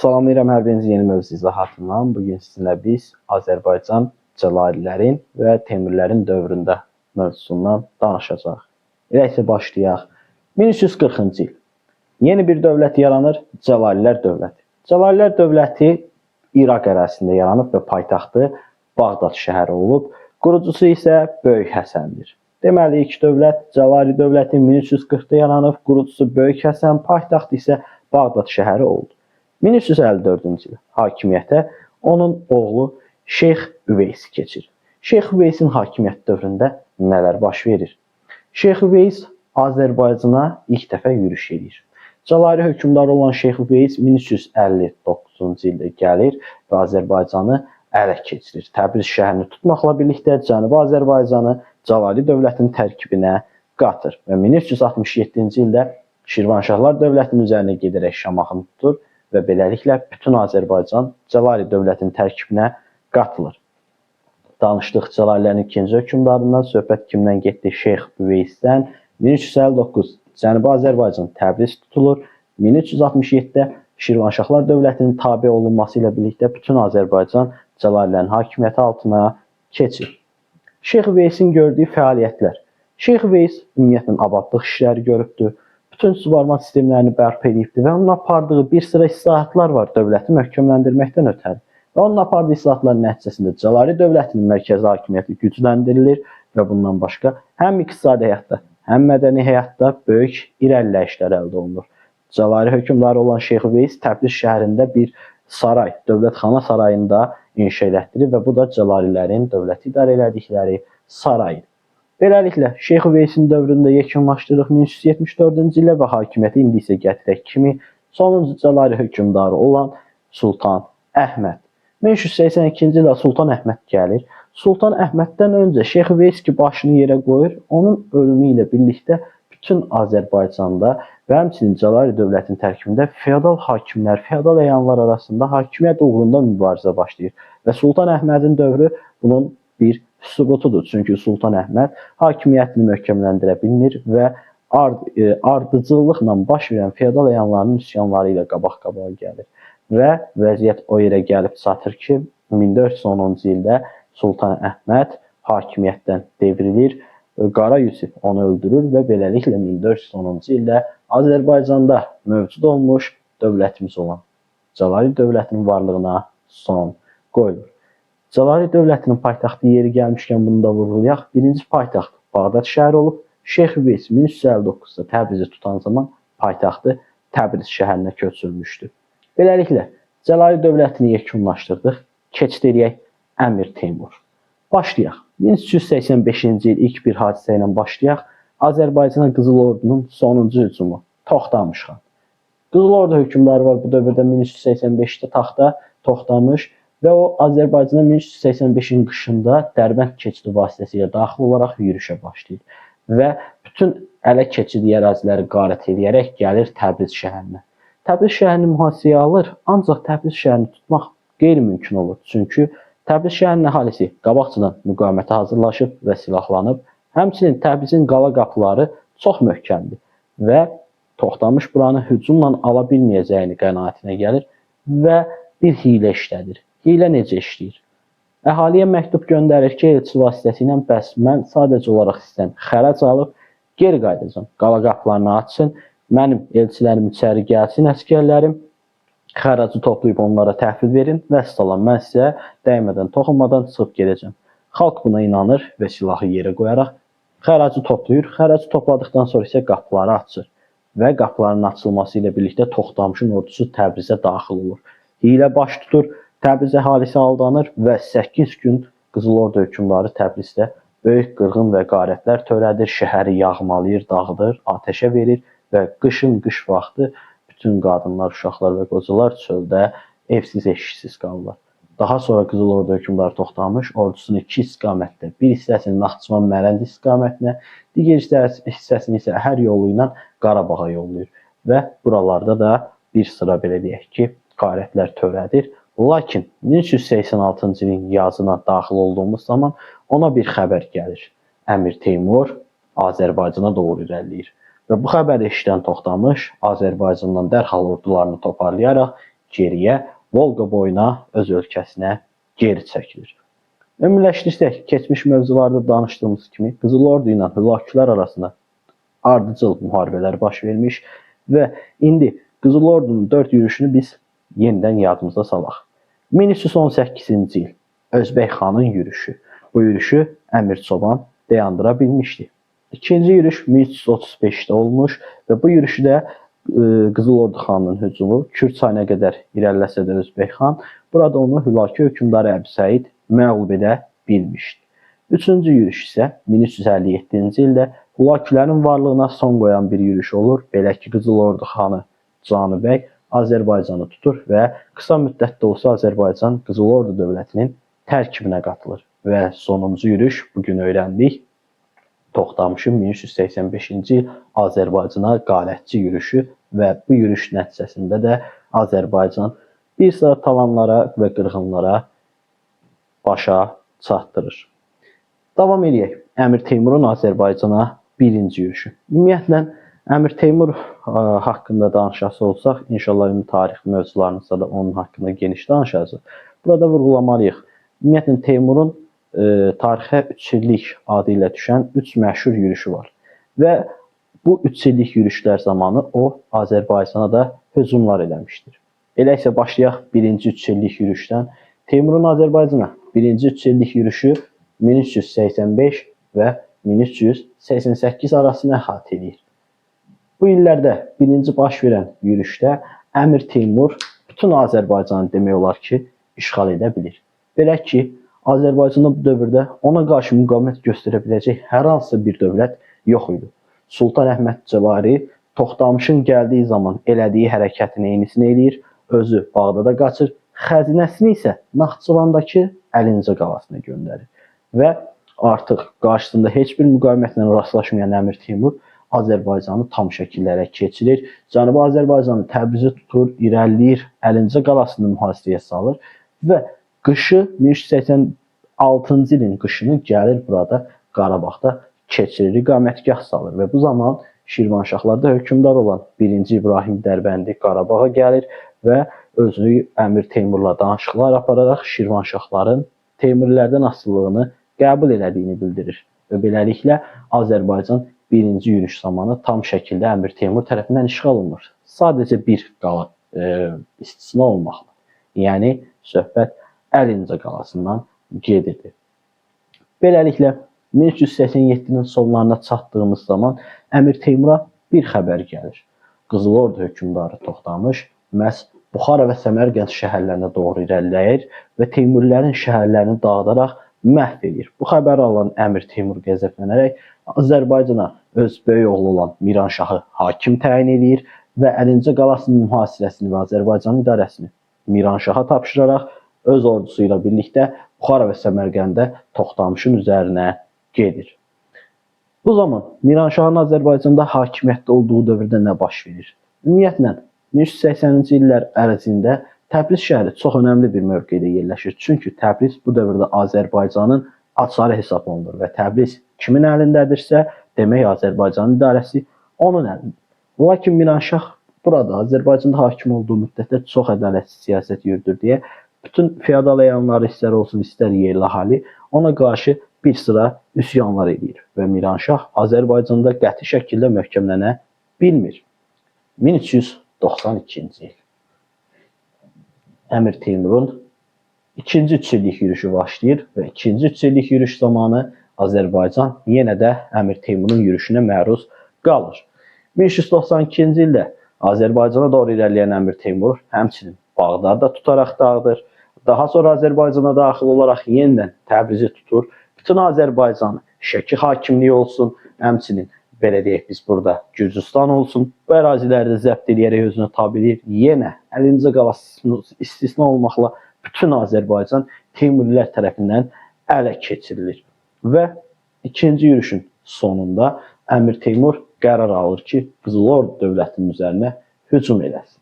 Salamlayıram hər birinizi yeni mövzu izahatından. Bugün sizinlə biz Azərbaycan Cəlalilərin və Teymurilərin dövründə mövzusundan danışacağıq. Elə isə başlayaq. 1340-cı il. Yeni bir dövlət yaranır, Cəlalilər dövləti. Cəlalilər dövləti İraq ərazisində yaranıb və paytaxtı Bağdad şəhəri olub. Qurucusu isə Böyük Həsəndir. Deməli, ilk dövlət Cəlali dövləti 1340-da yaranıb, qurucusu Böyük Həsən, paytaxtı isə Bağdad şəhəri oldu. 1354-cü il hakimiyyətə onun oğlu Şeyx Üveys keçir. Şeyx Üveysin hakimiyyət dövründə nələr baş verir? Şeyx Üveys Azərbaycana ilk dəfə yürüş edir. Cəlali hökmdarı olan Şeyx Üveys 1359-cu ildə gəlir və Azərbaycanı ələ keçirir. Təbriz şəhərini tutmaqla birlikdə Cənubi Azərbaycanı Cəlali dövlətinin tərkibinə qatır və 1367-ci ildə Şirvanşahlar dövlətinin üzərinə gedərək Şamaxını tutur və beləliklə bütün Azərbaycan Cəlali dövlətinin tərkibinə qatılır. Danışdıq Cəlalilərin ikinci hökmdarından, söhbət kimdən getdi? Şeyx Üveysdən. 1359 Cənubi Azərbaycan Təbriz tutulur. 1367-də Şirvanşahlar dövlətinin tabe olunması ilə birlikdə bütün Azərbaycan Cəlalilərin hakimiyyəti altına keçir. Şeyx Üveysin gördüyü fəaliyyətlər. Şeyx Üveys ümumiyyətlə abadlıq işləri görübdür. Bütün suvarma sistemlərini bərpa edibdir və onun apardığı bir sıra islahatlar var dövləti möhkəmləndirməkdən ötəri. Və onun apardığı islahatların nəticəsində Cəlali dövlətinin mərkəzi hakimiyyəti gücləndirilir və bundan başqa həm iqtisadi həyatda, həm mədəni həyatda böyük irəliləyişlər əldə olunur. Cəlali hökmdarı olan Şeyx Üveys Təbriz şəhərində bir saray, dövlətxana sarayında inşa elətdirir və bu da Cəlalilərin dövləti idarə elədikləri saraydır. Beləliklə, Şeyx Üveysin dövründə yekunlaşdırıq 1374-cü ilə və hakimiyyəti indi isə gətirək kimi sonuncu Cəlali hökmdarı olan Sultan Əhməd. 1382-ci ildə Sultan Əhməd gəlir. Sultan Əhməddən öncə Şeyx Üveys ki başını yerə qoyur, onun ölümü ilə birlikdə bütün Azərbaycanda və həmçinin Cəlali dövlətinin tərkibində feodal hakimlər, feodal əyanlar arasında hakimiyyət uğrunda mübarizə başlayır. Və Sultan Əhmədin dövrü bunun bir sübutudur. Çünki Sultan Əhməd hakimiyyətini möhkəmləndirə bilmir və ardıcıllıqla baş verən feodal əyanların üsyanları ilə qabaq-qabağa gəlir. Və vəziyyət o yerə gəlib çatır ki, 1410-cu ildə Sultan Əhməd hakimiyyətdən devrilir, Qara Yusif onu öldürür və beləliklə 1410-cu ildə Azərbaycanda mövcud olmuş dövlətimiz olan Cəlali dövlətinin varlığına son qoyulur. Cəlali dövlətinin paytaxtı yeri gəlmişkən bunu da vurğulayaq. Birinci paytaxt Bağdad şəhəri olub. Şeyx Üveys 1359-da Təbrizi tutan zaman paytaxtı Təbriz şəhərinə köçürülmüşdü. Beləliklə, Cəlali dövlətini yekunlaşdırdıq. Keçid edək Əmir Teymur. Başlayaq. 1385-ci il ilk bir hadisə ilə başlayaq. Azərbaycana Qızıl Ordunun sonuncu hücumu Toxtamış xan. Qızıl Ordu hökmdarı var bu dövrdə 1385-də taxta Toxtamış və o Azərbaycana 1385-in qışında Dərbənd keçidi vasitəsilə daxil olaraq yürüşə başlayır və bütün ələ keçirdiyi əraziləri qarət edərək gəlir Təbriz şəhərinə. Təbriz şəhərini mühasirəyə alır, ancaq Təbriz şəhərini tutmaq qeyri-mümkün olur. Çünki Təbriz şəhərinin əhalisi qabaqcadan müqavimətə hazırlaşıb və silahlanıb. Həmçinin Təbrizin qala qapıları çox möhkəmdir və Toxtamış buranı hücumla ala bilməyəcəyini qənaətinə gəlir və bir hiylə işlədir. Hiylə necə işləyir? Əhaliyə məktub göndərir ki, elçi vasitəsilə bəs mən sadəcə olaraq sizdən xərac alıb geri qayıdacağam. Qala qapılarını açsın, mənim elçilərim içəri gəlsin, əsgərlərim xəracı toplayıb onlara təhvil verin və salam, mən sizə dəymədən, toxunmadan çıxıb gedəcəm. Xalq buna inanır və silahı yerə qoyaraq xəracı toplayır. Xəracı topladıqdan sonra isə qapıları açır və qapıların açılması ilə birlikdə Toxtamışın ordusu Təbrizə daxil olur. Hiylə baş tutur, Təbriz əhalisi aldanır və 8 gün Qızıl Ordu hökmdarı Təbrizdə böyük qırğın və qarətlər törədir, şəhəri yağmalayır, dağıdır, atəşə verir və qış vaxtı bütün qadınlar, uşaqlar və qocalar çöldə evsiz, eşiksiz qalırlar. Daha sonra Qızıl Ordu hökmdarı Toxtamış ordusunu iki istiqamətdə, bir hissəsini Naxçıvan Mərəndi istiqamətinə, digər hissəsini isə hər yolu ilə Qarabağa yollayır və buralarda da bir sıra belə deyək ki, qarətlər törədir. Lakin 1386-cı ilin yazına daxil olduğumuz zaman ona bir xəbər gəlir. Əmir Teymur Azərbaycana doğru irəliləyir. Və bu xəbəri eşidən Toxtamış Azərbaycandan dərhal ordularını toparlayaraq geriyə, Volqa boyuna, öz ölkəsinə geri çəkilir. Ümumiləşdirsək, keçmiş mövzularda danışdığımız kimi Qızıl Ordu ilə Hülakülər arasında ardıcıl müharibələr baş vermiş və indi Qızıl Ordunun 4 yürüşünü biz yenidən yadımıza salaq. 1318-ci il Özbək xanın yürüşü. Bu yürüşü Əmir Çoban dayandıra bilmişdi. İkinci yürüş 1335-də olmuş və bu yürüşdə Qızıl Ordu xanının hücumu Kür çayına qədər irəliləsə də Özbək xan burada onu Hülakü hökmdarı Əbu Səid məğlub edə bilmişdi. Üçüncü yürüş isə 1357-ci ildə Hülakülərin varlığına son qoyan bir yürüş olur. Belə ki, Qızıl Ordu xanı Canıbəy Azərbaycanı tutur və qısa müddətdə olsa Azərbaycan Qızıl Ordu dövlətinin tərkibinə qatılır. Və sonuncu yürüş bugün öyrəndik. Toxtamışın 1385-ci il Azərbaycana qalətçi yürüşü və bu yürüş nəticəsində də Azərbaycan bir sıra talanlara və qırğınlara başa çatdırır. Davam edək. Əmir Teymurun Azərbaycana birinci yürüşü. Ümumiyyətlə, Əmir Teymur haqqında danışası olsaq, inşallah ümumi tarix mövzularımızda da onun haqqında geniş danışacağız. Burada vurğulamalıyıq. Ümumiyyətlə, Teymurun tarixə 3 illik adı ilə düşən 3 məşhur yürüşü var. Və bu 3 illik yürüşlər zamanı o, Azərbaycana da hücumlar eləmişdir. Elə isə başlayaq birinci 3 illik yürüşdən. Teymurun Azərbaycana birinci 3 illik yürüşü 1385 və 1388 arasını əhatə edir. Bu illərdə birinci baş verən yürüşdə Əmir Teymur bütün Azərbaycanı demək olar ki, işğal edə bilir. Belə ki, Azərbaycanda bu dövrdə ona qarşı müqavimət göstərə biləcək hər hansı bir dövlət yox idi. Sultan Əhməd Cəvari Toxtamışın gəldiyi zaman elədiyi hərəkətin eynisini eləyir, özü Bağdada qaçır, xəzinəsini isə Naxçıvandakı Əlincə qalasına göndərir. Və artıq qarşısında heç bir müqavimətlə rastlaşmayan Əmir Teymur Azərbaycanı tam şəkillərə keçirir. Cənubi Azərbaycanı Təbrizi tutur, irəliləyir, Əlincə qalasını mühasirəyə salır və qışı 1386-cı ilin qışını gəlir burada Qarabağda keçirir, iqamətgah salır və bu zaman Şirvanşahlarda hökmdar olan 1-ci İbrahim Dərbəndi Qarabağa gəlir və özü Əmir Teymurla danışıqlar apararaq Şirvanşahların Teymurilərdən asılılığını qəbul elədiyini bildirir. Və beləliklə Azərbaycan birinci yürüş zamanı tam şəkildə Əmir Teymur tərəfindən işğal olunur. Sadəcə bir qala istisna olmaqla. Yəni, söhbət Əlincə qalasından gedirdi. Beləliklə, 1387-nin sonlarına çatdığımız zaman Əmir Teymura bir xəbər gəlir. Qızıl Ordu hökmdarı Toxtamış məhz Buxara və Səmərqənd şəhərlərinə doğru irəliləyir və Teymurilərin şəhərlərini dağıdaraq məhv edir. Bu xəbəri alan Əmir Teymur qəzəblənərək Azərbaycana öz böyük oğlu olan Miranşahı hakim təyin edir və Əlincə qalasının mühasirəsini və Azərbaycan idarəsini Miranşaha tapşıraraq öz ordusu ilə birlikdə Buxara və Səmərqəndə Toxtamışın üzərinə gedir. Bu zaman Miranşahın Azərbaycanda hakimiyyətdə olduğu dövrdə nə baş verir? Ümumiyyətlə, 1380-ci illər ərzində Təbriz şəhəri çox önəmli bir mövqedə yerləşir. Çünki Təbriz bu dövrdə Azərbaycanın açarı hesab olunur və Təbriz kimin əlindədirsə, demək Azərbaycanın idarəsi onun əlindədir. Lakin Miranşah burada Azərbaycanda hakim olduğu müddətdə çox ədalətsiz siyasət yürüdür deyə bütün feodal əyanları istər olsun, istər yerli əhali ona qarşı bir sıra üsyanlar edir və Miranşah Azərbaycanda qəti şəkildə möhkəmlənə bilmir. 1392-ci il Əmir Teymurun ikinci 3 illik yürüşü başlayır və ikinci 3 illik yürüş zamanı Azərbaycan yenə də Əmir Teymurun yürüşünə məruz qalır. 1392-ci ildə Azərbaycana doğru irəliləyən Əmir Teymur həmçinin Bağdadda tutaraq dağıdır. Daha sonra Azərbaycana daxil olaraq yenidən Təbrizi tutur. Bütün Azərbaycanı Şəki hakimliyi olsun, həmçinin belə deyək biz burada Gürcüstan olsun, bu əraziləri zəbt edərək özünə tabe edir. Yenə Əlincə qalası istisna olmaqla bütün Azərbaycan Teymurilər tərəfindən ələ keçirilir. Və ikinci yürüşün sonunda Əmir Teymur qərar alır ki, Qızıl Ordu dövlətinin üzərinə hücum eləsin.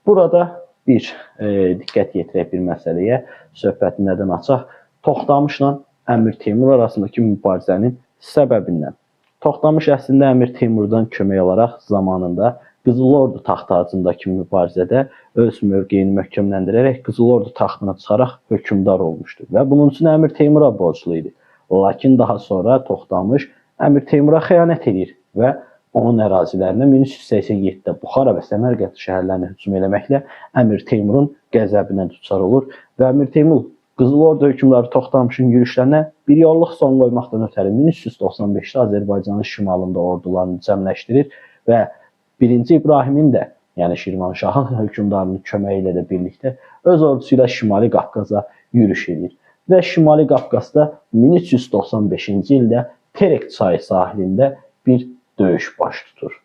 Burada bir diqqət yetirək bir məsələyə, söhbəti nədən açaq? Toxtamışla Əmir Teymur arasındakı mübarizənin səbəbindən. Toxtamış əslində Əmir Teymurdan kömək alaraq zamanında Qızıl Ordu taxt tacındakı mübarizədə öz mövqeyini möhkəmləndirərək Qızıl Ordu taxtına çıxaraq hökmdar olmuşdur və bunun üçün Əmir Teymura borclu idi. Lakin daha sonra Toxtamış Əmir Teymura xəyanət edir və onun ərazilərinə 1387-də Buxara və Səmərqənd şəhərlərinə hücum eləməklə Əmir Teymurun qəzəbinə düçar olur və Əmir Teymur Qızıl Ordu hökmdarı Toxtamışın yürüşlərinə bir yollıq son qoymaqdan ötəri 1395-də Azərbaycanın şimalında ordularını cəmləşdirir və 1-ci İbrahimin də, yəni Şirvanşahın hökmdarının köməyi ilə də birlikdə öz ordusu ilə Şimali Qafqaza yürüş edir. Və Şimali Qafqazda 1395-ci ildə Terek çayı sahilində bir döyüş baş tutur.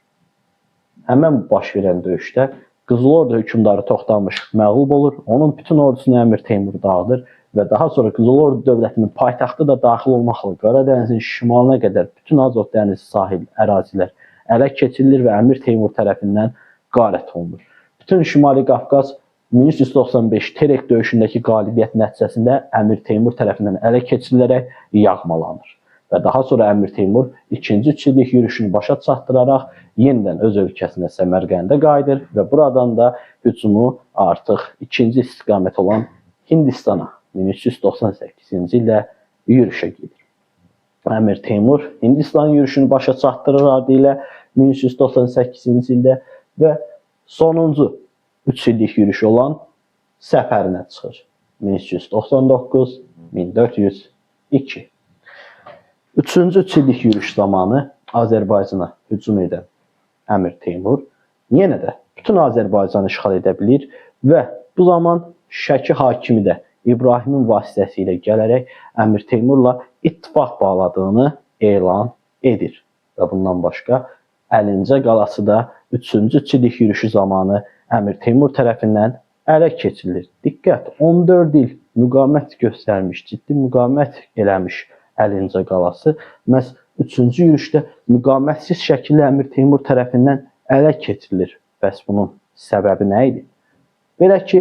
Həmən baş verən döyüşdə Qızıl Ordu hökmdarı Toxtamış məğlub olur, onun bütün ordusunu Əmir Teymur dağıdır və daha sonra Qızıl Ordu dövlətinin paytaxtı da daxil olmaqla Qaradənizin şimalına qədər bütün Azov dənizi sahil ərazilər ələ keçirilir və Əmir Teymur tərəfindən qarət olunur. Bütün Şimali Qafqaz 1395 Terek döyüşündəki qalibiyyət nəticəsində Əmir Teymur tərəfindən ələ keçirilərək yağmalanır. Və daha sonra Əmir Teymur 2-ci 3 illik yürüşünü başa çatdıraraq yenidən öz ölkəsinə Səmərqəndə qayıdır və buradan da hücumu artıq ikinci istiqamət olan Hindistana 1398-ci ildə yürüşə gedir. Əmir Teymur Hindistan yürüşünü başa çatdırır adı ilə 1398-ci ildə və sonuncu 3 illik yürüş olan səfərinə çıxır. 1399-1402. Üçüncü 3 illik yürüş zamanı Azərbaycana hücum edən Əmir Teymur yenə də bütün Azərbaycanı işğal edə bilir və bu zaman Şəki hakimi də İbrahimin vasitəsilə gələrək Əmir Teymurla ittifaq bağladığını elan edir. Və bundan başqa Əlincə qalası da 3-cü 3 illik yürüşü zamanı Əmir Teymur tərəfindən ələ keçirilir. Diqqət, 14 il müqavimət göstərmiş, ciddi müqavimət eləmiş Əlincə qalası məhz 3-cü yürüşdə müqavimətsiz şəkildə Əmir Teymur tərəfindən ələ keçirilir. Bəs bunun səbəbi nə idi? Belə ki,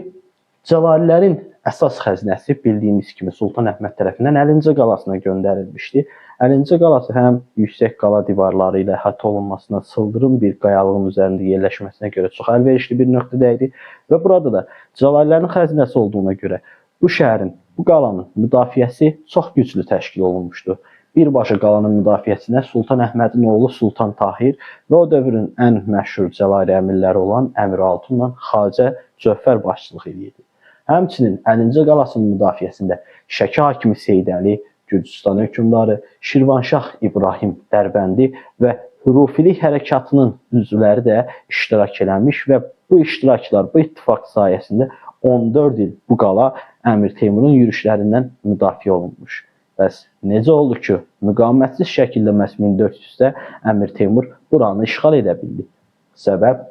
Cəlalilərin əsas xəzinəsi bildiyimiz kimi Sultan Əhməd tərəfindən Əlincə qalasına göndərilmişdi. Əlincə qalası həm yüksək qala divarları ilə əhatə olunmasına, sıldırım bir qayalığın üzərində yerləşməsinə görə çox əlverişli bir nöqtədə idi və burada da Cəlalilərin xəzinəsi olduğuna görə bu şəhərin, bu qalanın müdafiəsi çox güclü təşkil olunmuşdu. Birbaşa qalanın müdafiəsinə Sultan Əhmədin oğlu Sultan Tahir və o dövrün ən məşhur Cəlali əmirləri olan Əmir Altunla Xacə Cövfər başçılıq edirdi. Həmçinin Əlincə qalasının müdafiəsində Şəki hakimi Seyid Əli, Gürcüstan hökmdarı Şirvanşah İbrahim Dərbəndi və Hurufilik hərəkatının üzvləri də iştirak eləmiş və bu iştirakçılar bu ittifaq sayəsində 14 il bu qala Əmir Teymurun yürüşlərindən müdafiə olunmuş. Bəs necə oldu ki, müqavimətsiz şəkildə məhz 1400-də Əmir Teymur buranı işğal edə bildi? Səbəb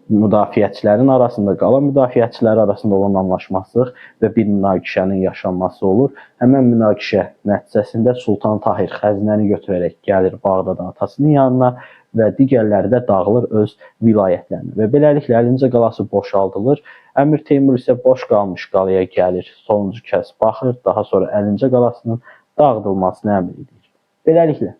müdafiəçilərin arasında, qala müdafiəçiləri arasında olan anlaşmazlıq və bir münaqişənin yaşanması olur. Həmən münaqişə nəticəsində Sultan Tahir xəzinəni götürərək gəlir Bağdada atasının yanına və digərləri də dağılır öz vilayətlərinə. Və beləliklə Əlincə qalası boşaldılır. Əmir Teymur isə boş qalmış qalaya gəlir, sonuncu kəz baxır, daha sonra Əlincə qalasının dağıdılmasını əmr edir. Beləliklə,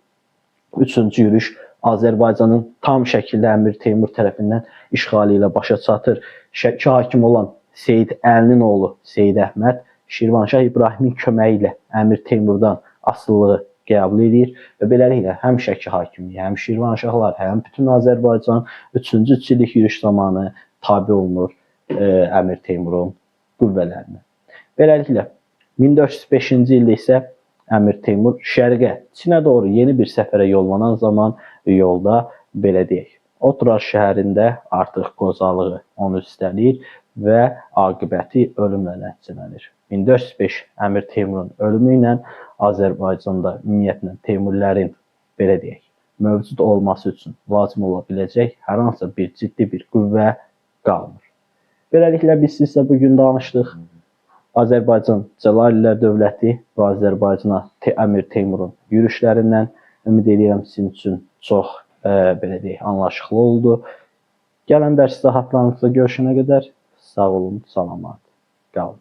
3-cü yürüş Azərbaycanın tam şəkildə Əmir Teymur tərəfindən işğalı ilə başa çatır. Şəki hakim olan Seyid Əlinin oğlu Seyid Əhməd Şirvanşah İbrahimin köməyi ilə Əmir Teymurdan asılılığı qəbul edir və beləliklə həm Şəki hakimliyi, həm Şirvanşahlar, həm bütün Azərbaycan 3-cü 3 illik yürüş zamanı tabe olunur Əmir Teymurun qüvvələrinə. Beləliklə 1405-ci ildə isə Əmir Teymur şərqə, Çinə doğru yeni bir səfərə yollanan zaman yolda, belə deyək, Otrar şəhərində artıq qozalığı onu üstələyir və aqibəti ölümlə nəticələnir. 1405 Əmir Teymurun ölümü ilə Azərbaycanda ümumiyyətlə Teymurlərin, belə deyək, mövcud olması üçün lazım ola biləcək hər hansısa bir ciddi bir qüvvə qalmır. Beləliklə biz sizə bugün danışdıq. Azərbaycan Cəlalilər dövləti və Azərbaycana Əmir Teymurun yürüşlərindən ümid edirəm sizin üçün çox belə deyək, anlaşıqlı oldu. Gələn dərs izahatlarımızda görüşənə qədər sağ olun, salamat qalın.